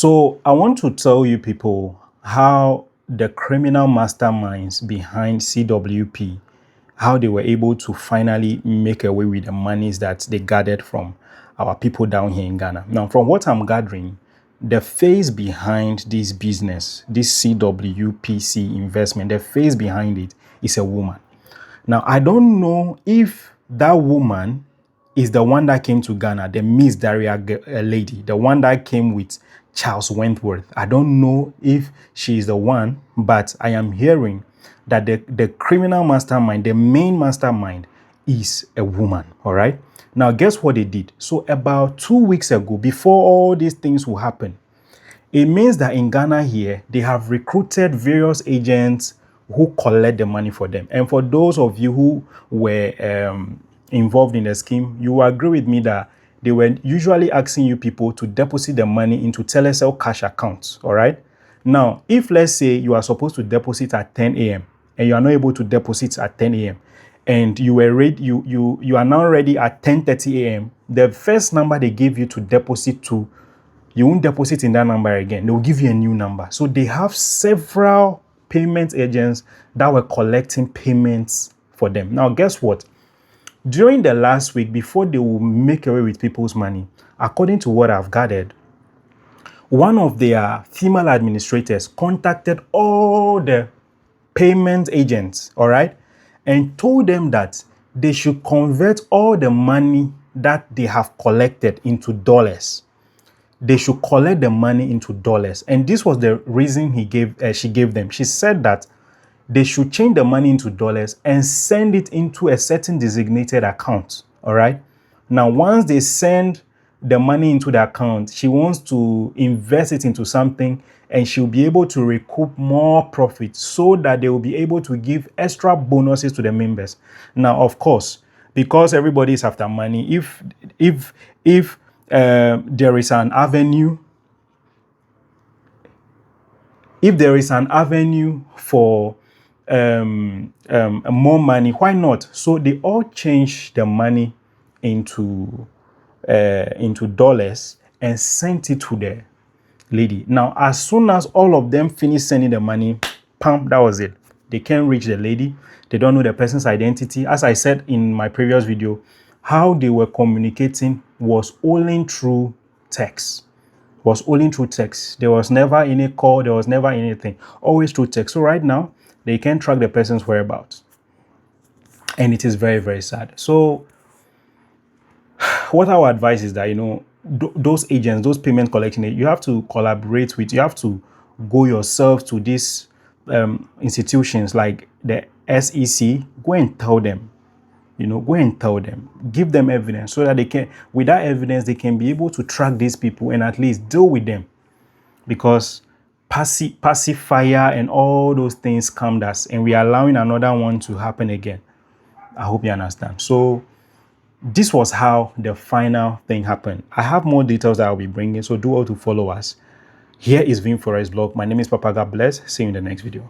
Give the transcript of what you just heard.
So I want to tell you people how the criminal masterminds behind CWP, how they were able to finally make away with the monies that they gathered from our people down here in Ghana. Now, from what I'm gathering, the face behind this business, this CWPC investment, the face behind it is a woman. Now, I don't know if that woman is the one that came to Ghana, the Miss Daria lady, the one that came with Charles Wentworth. I don't know if she is the one, but I am hearing that the criminal mastermind, the main mastermind, is a woman, all right? Now, guess what they did? So about 2 weeks ago, before all these things will happen, it means that in Ghana here, they have recruited various agents who collect the money for them. And for those of you who were involved in the scheme, you will agree with me that they were usually asking you people to deposit the money into Telecel cash accounts, all right? Now, if let's say you are supposed to deposit at 10 a.m. and you are not able to deposit at 10 a.m. and you were ready, you are now ready at 10:30 a.m., the first number they gave you to deposit to, you won't deposit in that number again. They will give you a new number. So they have several payment agents that were collecting payments for them. Now, guess what? During the last week, before they will make away with people's money, according to what I've gathered, one of their female administrators contacted all the payment agents, all right, and told them that they should convert all the money that they have collected into dollars. They should collect the money into dollars. And this was the reason she gave them. She said that they should change the money into dollars and send it into a certain designated account. All right. Now, once they send the money into the account, she wants to invest it into something and she'll be able to recoup more profit so that they will be able to give extra bonuses to the members. Now, of course, because everybody is after money, if there is an avenue, for more money, why not? So they all change the money into dollars and sent it to the lady. Now, as soon as all of them finish sending the money, pam, that was it. They can't reach the lady. They don't know the person's identity. As I said in my previous video, how they were communicating was only through text. There was never any call. There was never anything. Always through text. So right now, they can't track the person's whereabouts. And it is very, very sad. So what I would advise is that, those agents, those payment collecting, you have to collaborate with, you have to go yourself to these institutions like the SEC. Go and tell them. Give them evidence so that they can, with that evidence, they can be able to track these people and at least deal with them. Because pacifier and all those things calmed us, and we are allowing another one to happen again. I hope you understand. So this was how the final thing happened. I have more details that I'll be bringing, so do all to follow us. Here is Vim Forex Blog. My name is Papaga Bless. See you in the next video.